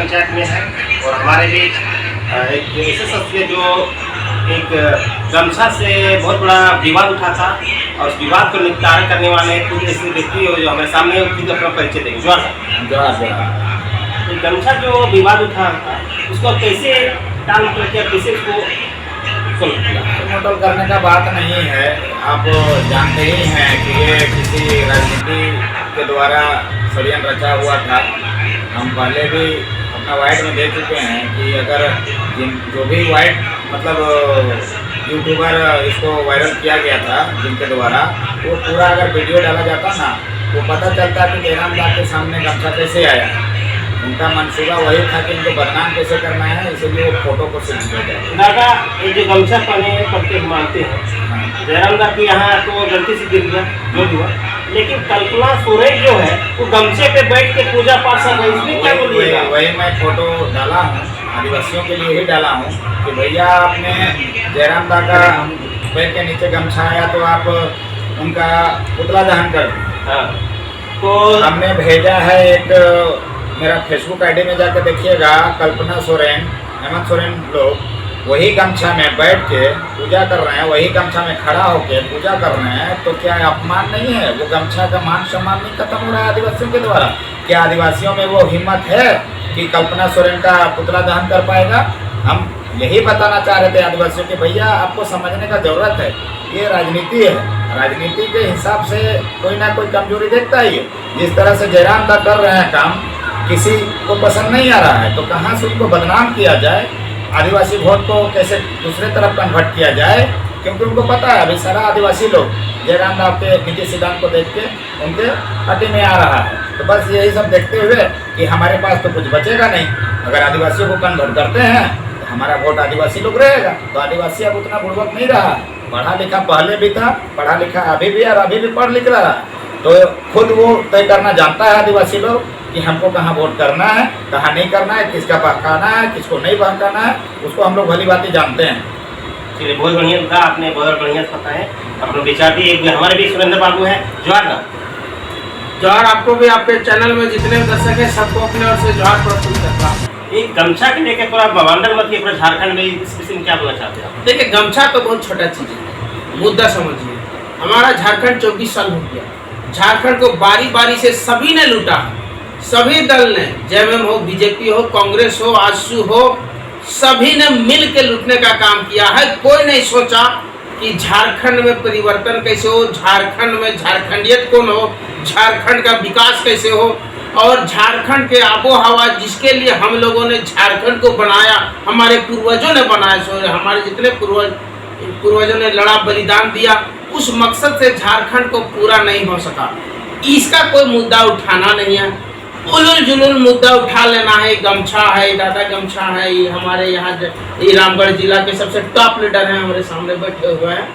पंचायत में है और हमारे बीच एक ऐसे शख्स है जो एक गमछा से बहुत बड़ा विवाद उठा था और उस विवाद को निपटारा करने वाले कुछ ऐसे व्यक्ति हो जो हमारे सामने खुद अपना परिचय देंगे। जवाहर तो गमछा जो विवाद उठा था उसको कैसे टाल किया, कैसे उसको मॉडल करने का बात नहीं है। आप जानते ही हैं कि ये किसी राजनीति के द्वारा षड्यंत्र रचा हुआ था। हम पहले भी अपना वाइड में देख चुके हैं कि अगर जो भी वाइड मतलब यूट्यूबर इसको वायरल किया गया था जिनके द्वारा, वो पूरा अगर वीडियो डाला जाता ना वो पता चलता कि जयराम लाल के सामने गमछा कैसे आया। उनका मंसूबा वही था कि इनको बदनाम कैसे करना है, इसलिए वो फोटो को सिर्फ दिया। दादा ये जो गमछा पहने करके मानते हैं जयराम लाल के यहाँ तो गलती से गिर गया जो भी हुआ, लेकिन कल्पना सोरेन जो है वो गमछे पे बैठ के पूजा पाठ कर रही है, इसमें क्या बोलिएगा? वही मैं फोटो डाला हूँ, आदिवासियों के लिए ही डाला हूँ कि भैया आपने जयराम लाल का पैर के नीचे गमछा आया तो आप उनका पुतला दहन कर दें। तो हमने भेजा है एक मेरा फेसबुक आईडी में जाकर देखिएगा, कल्पना सोरेन, हेमंत सोरेन लोग वही गमछा में बैठ के पूजा कर रहे हैं, वही गमछा में खड़ा होकर पूजा कर रहे हैं। तो क्या अपमान नहीं है? वो गमछा का मान सम्मान नहीं खत्म हो रहा है आदिवासियों के द्वारा? क्या आदिवासियों में वो हिम्मत है कि कल्पना सोरेन का पुतला दहन कर पाएगा? हम यही बताना चाह रहे थे आदिवासियों के, भैया आपको समझने का जरूरत है, ये राजनीति है। राजनीति के हिसाब से कोई ना कोई कमजोरी देखता ही है। जिस तरह से जयराम लाल कर रहे हैं काम, किसी को पसंद नहीं आ रहा है तो कहाँ से उनको बदनाम किया जाए, आदिवासी वोट को कैसे दूसरे तरफ कन्वर्ट किया जाए, क्योंकि उनको पता है अभी सारा आदिवासी लोग जयराम लाल के नीति सिद्धांत को देख के उनके पार्टी में आ रहा है। तो बस यही सब देखते हुए कि हमारे पास तो कुछ बचेगा नहीं, अगर आदिवासियों को कन्वर्ट करते हैं तो हमारा वोट आदिवासी लोग रहेगा। तो आदिवासी अब उतना बुड़बक नहीं रहा, पढ़ा लिखा पहले भी था, पढ़ा लिखा अभी भी और अभी भी पढ़ लिख रहा है। तो खुद वो तय करना जानता है आदिवासी लोग कि हमको कहाँ वोट करना है, कहाँ नहीं करना है, किसका बहकाना है, किसको नहीं बहकाना है, उसको हम लोग भली बातें जानते हैं। चलिए बहुत बढ़िया था, आपने बहुत बढ़िया पता है। अपने विचार भी एक हमारे भी सुरेंद्र बाबू है। जवाहर आपको भी आपके चैनल में जितने दर्शक हैं सबको अपने ओर से जवाहर प्रस्तुत करता हूँ। एक गमछा के लेकर थोड़ा बवांडर मत पूरा झारखंड में इस विषय में क्या बोलना चाहते हैं? देखिए गमछा तो बहुत छोटा चीज़ है, मुद्दा समझिए। हमारा झारखंड 24 साल हो गया, झारखंड को बारी बारी से सभी ने लूटा है, सभी दल ने, जेएमएम हो, बीजेपी हो, कांग्रेस हो, आजसू हो, सभी ने मिल के लूटने का काम किया है। कोई नहीं सोचा कि झारखंड में परिवर्तन कैसे हो, झारखंड में झारखंडियत कौन हो, झारखंड का विकास कैसे हो, और झारखंड के आबो हवा जिसके लिए हम लोगों ने झारखंड को बनाया, हमारे पूर्वजों ने बनाया, सो हमारे जितने पूर्वजों ने लड़ा, बलिदान दिया, उस मकसद से झारखंड को पूरा नहीं हो सका। इसका कोई मुद्दा उठाना नहीं है, उलूल जुलूल मुद्दा उठा लेना है। गमछा है, दादा गमछा है, ये हमारे यहाँ ये रामगढ़ जिला के सबसे टॉप लीडर हैं, हमारे सामने बैठे हुए हैं,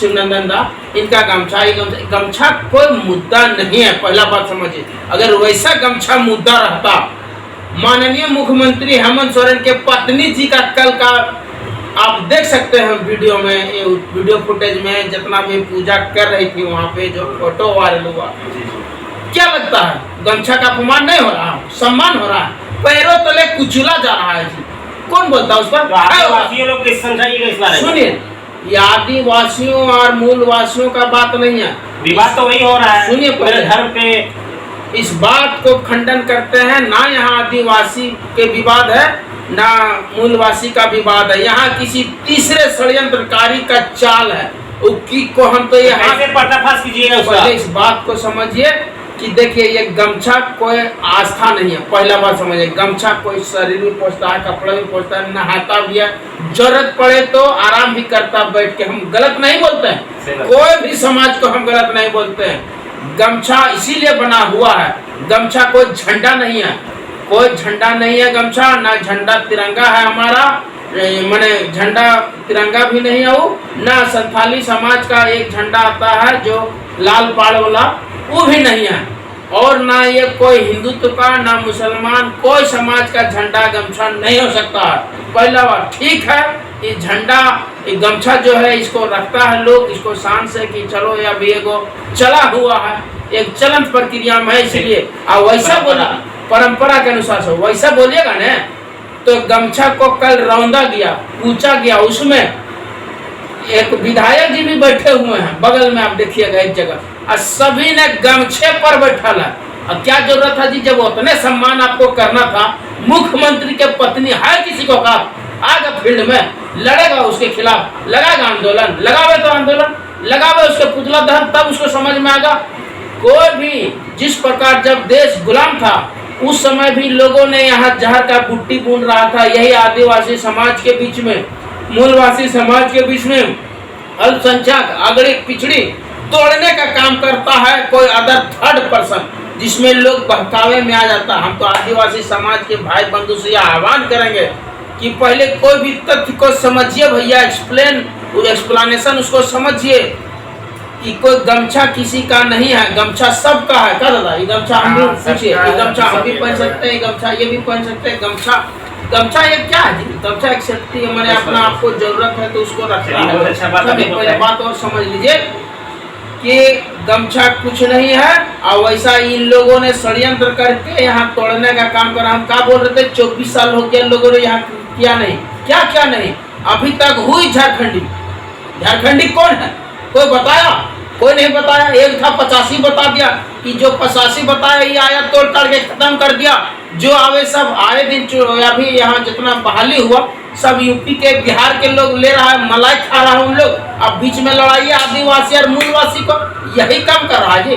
शिवनंदन दा, इनका गमछा, गमछा कोई मुद्दा नहीं है। पहला बात समझिए, अगर वैसा गमछा मुद्दा रहता, माननीय मुख्यमंत्री हेमंत सोरेन के पत्नी जी का कल का आप देख सकते हैं वीडियो में, वीडियो फुटेज में जितना भी पूजा कर रही थी वहाँ पे जो फोटो वायरल हुआ, क्या लगता है गमछा का अपमान नहीं हो रहा, सम्मान हो रहा है? पैरों तले कुचला जा रहा है जी, कौन बोलता है उस पर? आदिवासियों लोग किस समझाइएगा इस बारे में? सुनिए, ये आदिवासियों और मूलवासियों का बात नहीं है, विवाद तो वही हो रहा है। सुनिए, पूरे धर्म पे इस बात को खंडन करते हैं ना। यहाँ आदिवासी के विवाद है ना मूलवासी का विवाद है, यहाँ किसी तीसरे षड्यंत्रकारी का चाल है को हम तो यहाँ पर्दाफाश कीजिएगा उसका। इस बात को समझिए कि देखिए ये गमछा कोई आस्था नहीं है। पहला बात समझिए, गमछा कोई शरीर में पहुँचता है, कपड़े में पहुँचता है, नहाता भी है, जरूरत पड़े तो आराम भी करता बैठ के। हम गलत नहीं बोलते हैं, कोई भी समाज को हम गलत नहीं बोलते हैं। गमछा इसीलिए बना हुआ है, गमछा कोई झंडा नहीं है, कोई झंडा नहीं है गमछा, ना झंडा तिरंगा है हमारा, माने झंडा तिरंगा भी नहीं है वो, ना संथाली समाज का एक झंडा आता है जो लाल पाड़ वाला, वो भी नहीं है, और ना ये कोई हिंदुत्व का, ना मुसलमान, कोई समाज का झंडा गमछा नहीं हो सकता है। पहला बात ठीक है, ये झंडा ये गमछा जो है इसको रखता है लोग, इसको शान से कि चलो या भी एगो चला हुआ है, एक चलन प्रक्रिया में है, इसलिए वैसा बोला परंपरा के अनुसार से वैसा बोलिएगा ना तो गमछा को कल रौंदा गया, पूछा गया, उसमें एक विधायक जी भी बैठे हुए हैं बगल में, आप देखिएगा एक जगह, और सभी ने गमछे पर बैठा है। अब क्या जरूरत था जी, जब उतने सम्मान आपको करना था, मुख्यमंत्री के पत्नी है किसी को कहा आगे फील्ड में लड़ेगा, उसके खिलाफ लगाएगा आंदोलन, लगावे तो आंदोलन, लगावे उसके पुतला दहन, तब उसको समझ में आएगा। कोई भी जिस प्रकार जब देश गुलाम था उस समय भी लोगों ने यहाँ जहर का बुट्टी बूंद रहा था, यही आदिवासी समाज के बीच में, मूलवासी समाज के बीच में अल्पसंख्यक अगड़ी पिछड़ी तोड़ने का काम करता है कोई अदर थर्ड पर्सन, जिसमें लोग बहकावे में आ जाता। हम तो आदिवासी समाज के भाई बंधु से यह आह्वान करेंगे कि पहले कोई भी तथ्य को समझिए भैया, एक्सप्लेनेशन उसको समझिए कि कोई गमछा किसी का नहीं है, गमछा सबका है। क्या दादा, ये गमछा हम भी पूछिए, ये गमछा हम भी पहन सकते हैं, गमछा ये भी पहन सकते हैं। गमछा ये क्या है जी? गमछा एक शक्ति है, मैंने अपना आपको जरूरत है तो उसको रखना है। पहले बात और समझ लीजिए कि गमछा कुछ नहीं है, और वैसा इन लोगों ने षड्यंत्र करके यहाँ तोड़ने का काम करा। हम क्या बोल रहे थे, 24 साल हो गया लोगों ने यहाँ किया नहीं, क्या नहीं, अभी तक हुई झारखंडी कौन है? कोई बताया? कोई नहीं बताया। एक था 85 बता दिया कि जो 85 बताया ये आया तोड़ ताड़ के खत्म कर दिया। जो आवे सब आए दिन अभी यहाँ जितना बहाली हुआ सब यूपी के बिहार के लोग ले रहा है, मलाई खा रहा है उन लोग। अब बीच में लड़ाई आदिवासी और मूलवासी को, यही काम कर रहा है जी।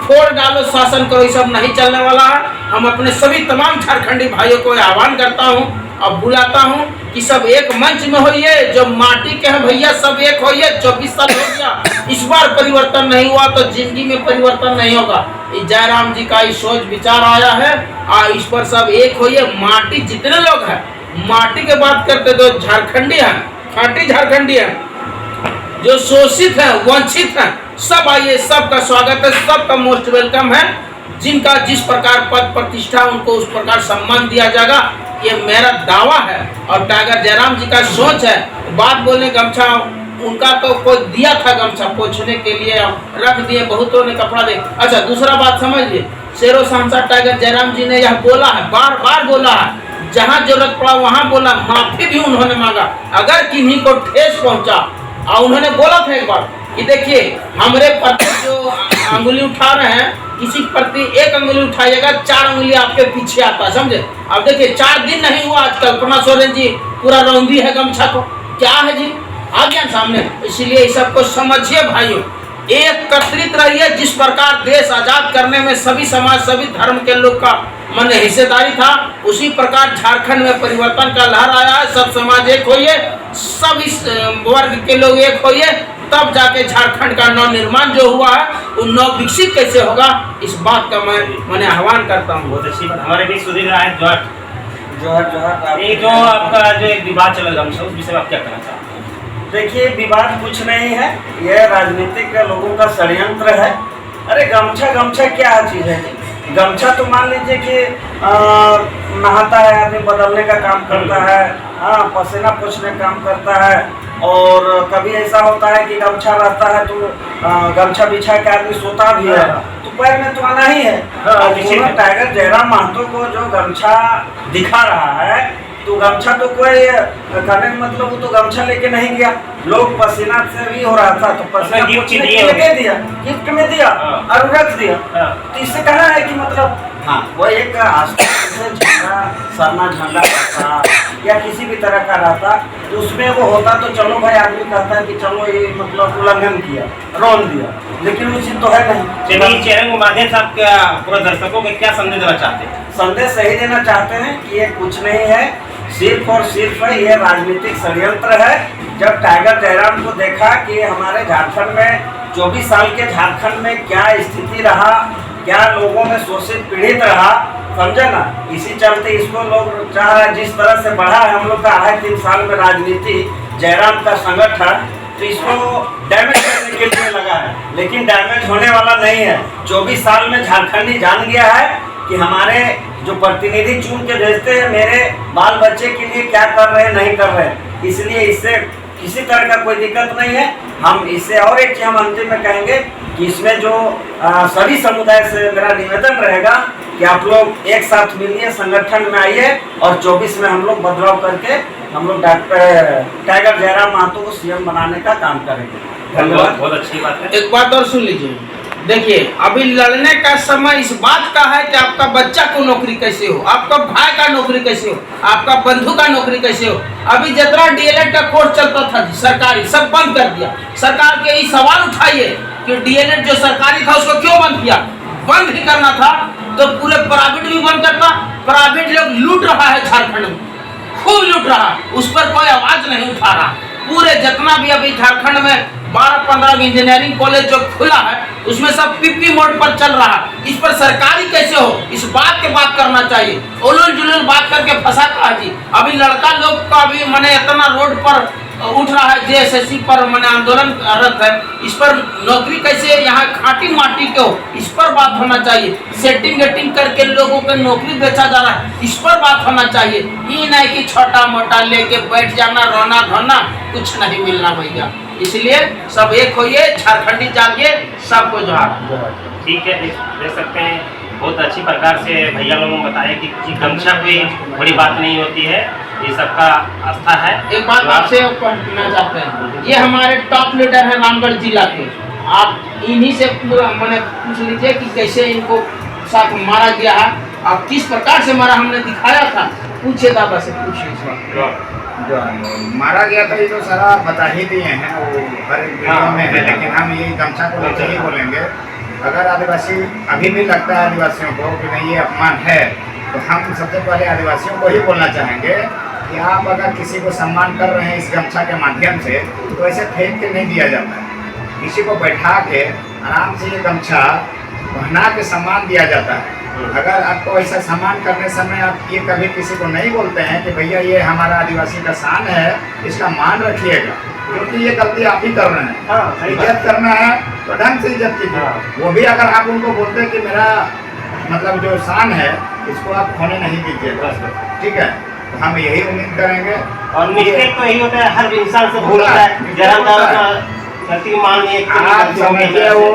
फोड़ डालो, शासन करो, ये सब नहीं चलने वाला है। हम अपने सभी तमाम झारखंडी भाइयों को आह्वान करता हूँ, अब बुलाता हूँ कि सब एक मंच में होइए, जो माटी के हैं भैया सब एक होइए। 24 साल हो गया, इस बार परिवर्तन नहीं हुआ तो जिंदगी में परिवर्तन नहीं होगा। जयराम जी का सोच विचार आया है और इस पर सब एक होइए। माटी जितने लोग हैं, माटी के बात करते तो झारखंडी हैं, खाटी झारखंडी हैं, जो शोषित हैं, वंचित हैं, सब आइए, सबका स्वागत है, सबका मोस्ट वेलकम है। जिनका जिस प्रकार पद प्रतिष्ठा उनको उस प्रकार सम्मान दिया जाएगा, ये मेरा दावा है। और टाइगर जयराम जी का सोच है। बात बोलने गमछा उनका तो कोई दिया था, गमछा पोछने के लिए रख दिए, बहुतों ने कपड़ा दे। अच्छा, दूसरा बात समझ लिए, शेरों सांसद टाइगर जयराम जी ने यह बोला है, बार बार बोला है, जहाँ जरूरत पड़ा वहाँ बोला, माफी भी उन्होंने मांगा अगर किन्हीं को ठेस पहुँचा। और उन्होंने बोला था एक बार कि देखिए हमारे प्रति जो अंगुली उठा रहे हैं, किसी प्रति एक अंगुली उठाइएगा 4 अंगुली आपके पीछे आता है, समझे। अब देखिए 4 दिन नहीं हुआ, आज कल्पना सोरेन जी पूरा रौंदी है गमछा को, क्या है जी, आ गया सामने। इसलिए इस सबको समझिए भाइयों, एकत्रित रहिए। जिस प्रकार देश आजाद करने में सभी समाज सभी धर्म के लोग का मन हिस्सेदारी था, उसी प्रकार झारखंड में परिवर्तन का लहर आया है। सब समाज एक होइए, सब इस वर्ग के लोग एक होइए, तब जाके झारखंड का नव निर्माण जो हुआ है वो नव विकसित कैसे होगा, इस बात का मैं आह्वान करता हूँ। बहुत अच्छी बात। हमारे बीच सुधीर राय जोहर ये जो आपका जो एक विवाद चल रहा है उस विषय में आप क्या कहना चाहते हैं? देखिए, विवाद कुछ नहीं है, यह राजनीतिक लोगों का षड्यंत्र है। अरे गमछा क्या चीज़ है? गमछा तो मान लीजिए कि नहाता है आदमी, बदलने का काम करता है, हाँ, पसीना पोंछने का काम करता है। और कभी ऐसा होता है कि गमछा रहता है तो गमछा बिछा के आदमी सोता भी है, तो पैर में तो आना ही है। टाइगर जयराम महतो को जो गमछा दिखा रहा है, तो गमछा तो कोई कहने का मतलब वो तो गमछा लेके नहीं गया, लोग पसीना से भी हो रहा था तो पसीना पोंछने के लिए दिया, गिफ्ट में दिया और रख दिया। तो इससे कहना है कि मतलब हाँ, वो एक झंडा सरना झंडा रहता या किसी भी तरह का रहता, तो उसमें वो होता तो चलो भाई, आदमी कहता है कि चलो ये मतलब उल्लंघन किया, रोन दिया, लेकिन उचित तो है नहीं। चलिए, चैनल के माध्यम से आप पूरे दर्शकों को क्या संदेश देना चाहते हैं? संदेश यही देना चाहते हैं कि ये कुछ नहीं है, सिर्फ और सिर्फ ये राजनीतिक षड्यंत्र है। जब टाइगर जयराम को देखा कि हमारे झारखंड में 24 साल के झारखंड में क्या स्थिति रहा, क्या लोगों में शोषित पीड़ित रहा, समझे ना, इसी चलते इसको लोग चाह रहे हैं। जिस तरह से बढ़ा है हम लोग का 2.5-3 साल में राजनीति, जयराम का संगठन, तो इसको डैमेज करने के लिए लगा है, लेकिन डैमेज होने वाला नहीं है। 24 साल में झारखंडी जान गया है कि हमारे जो प्रतिनिधि चुन के भेजते हैं मेरे बाल बच्चे के लिए क्या कर रहे हैं, नहीं कर रहे हैं, इसलिए इससे किसी तरह का कोई दिक्कत नहीं है। हम इससे और एक चीज हम अंतिम में कहेंगे कि इसमें जो सभी समुदाय से मेरा निवेदन रहेगा कि आप लोग एक साथ मिलिए, संगठन में आइए और 24 में हम लोग बदलाव करके हम लोग डॉक्टर टाइगर जयराम महतो को सीएम बनाने का काम करेंगे। धन्यवाद। बहुत अच्छी बात है। एक बात और सुन लीजिए, देखिए अभी लड़ने का समय इस बात का है कि आपका बच्चा को नौकरी कैसे हो, आपका भाई का नौकरी कैसे हो, आपका बंधु का नौकरी कैसे हो। अभी जितना डीएलएड का कोर्स चलता था सरकारी, सब बंद कर दिया। सरकार के ये सवाल उठाइए कि डीएलएड जो सरकारी था उसको क्यों बंद किया। बंद ही करना था तो पूरे प्राइवेट भी बंद करता। प्राइवेट लोग लूट रहा है झारखंड में, खूब लूट रहा है, उस पर कोई आवाज नहीं उठा रहा। पूरे जितना भी अभी झारखंड में 12-15 इंजीनियरिंग कॉलेज जो खुला है उसमें सब पीपी मोड पर चल रहा है। इस पर सरकारी कैसे हो, इस बात के बात करना चाहिए। उलूल जुलूल बात करके फंसा कहा जी। अभी लड़का लोग का भी मैंने इतना रोड पर उठ रहा है, जेएसएससी पर मैंने आंदोलन रत है। इस पर नौकरी कैसे यहाँ खाटी माटी के हो, इस पर बात होना चाहिए। सेटिंग गेटिंग करके लोगों को नौकरी बेचा जा रहा है, इस पर बात होना चाहिए। ये नहीं कि छोटा मोटा लेके बैठ जाना, रोना धोना, कुछ नहीं मिलना भैया। इसलिए सब एक होइए, झारखंडी जागिए, सबको जोहार। ठीक है, देख सकते हैं बहुत अच्छी प्रकार से भैया लोगों ने बताया कि गमछा कोई बड़ी बात नहीं होती है, ये सबका आस्था है। एक बात आपसे कहना चाहते हैं, ये हमारे टॉप लीडर है रामगढ़ जिला के। आप इन्हीं से मैंने पूछ लीजिए कि कैसे इनको साथ मारा गया है और किस प्रकार से मारा, हमने दिखाया था। पूछिए दादा से, पूछिए। जो मारा गया था ये तो सारा बता ही दिए हैं, वो हर एक वीडियो में है, लेकिन हम ये गमछा को लेकर ही बोलेंगे। अगर आदिवासी अभी भी लगता है आदिवासियों को कि नहीं ये अपमान है, तो हम सबसे पहले आदिवासियों को ही बोलना चाहेंगे कि आप अगर किसी को सम्मान कर रहे हैं इस गमछा के माध्यम से, तो ऐसे फेंक के नहीं दिया जाता है। किसी को बैठा के आराम से ये गमछा पहना के सम्मान दिया जाता है। अगर आपको ऐसा सम्मान करने समय आप ये कभी किसी को नहीं बोलते हैं कि भैया ये हमारा आदिवासी का शान है, इसका मान रखिएगा, क्योंकि ये गलती आप ही कर रहे हैं। इज्जत करना है तो ढंग से इज्जत कीजिए। वो भी अगर आप उनको बोलते हैं कि मेरा मतलब जो शान है इसको आप खोने नहीं दीजिएगा, ठीक है। तो हम यही उम्मीद करेंगे। और मिस्टेक तो यही होता है, हर इंसान से भूल होता है। जरा गलती मान लिए आप समझिए, वो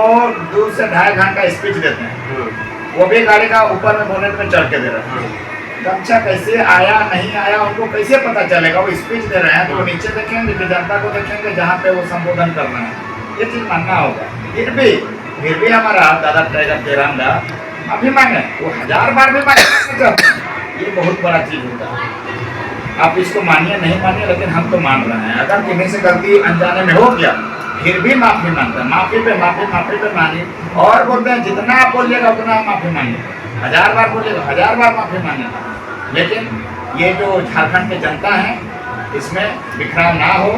2 से 2.5 घंटा स्पीच देते हैं, वो भी गाड़ी का ऊपर में बोनेट में चढ़ के दे रहे हैं। गमछा कैसे आया नहीं आया उनको कैसे पता चलेगा। वो स्पीच दे रहे हैं तो वो नीचे देखेंगे कि जनता को देखेंगे जहाँ पे वो संबोधन कर रहे हैं। ये चीज मानना होगा। फिर भी हमारा दादा टाइगर जयराम दा अभी मांगे, वो 1000 बार भी मांगे, ये बहुत बड़ा चीज होता है। आप इसको मानिए नहीं मानिए, लेकिन हम तो मान रहे हैं। अगर किसी से गलती अनजाने में हो गया फिर भी माफी मांगता है, माफी पे मांगिए। और बोलते हैं जितना आप बोलिएगा उतना आप माफी मांगिए, 1000 बार बोलिएगा 1000 बार माफी मांगिएगा। लेकिन ये जो झारखंड की जनता है इसमें बिखराव ना हो।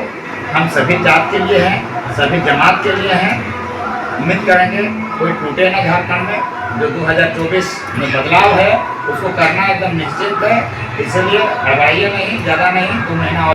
हम सभी जात के लिए हैं, सभी जमात के लिए हैं। उम्मीद करेंगे कोई टूटे ना झारखंड में। जो 2024 में बदलाव है उसको करना एकदम निश्चित है, इसलिए हड़बड़ाइए नहीं, ज़्यादा नहीं, 2 महीना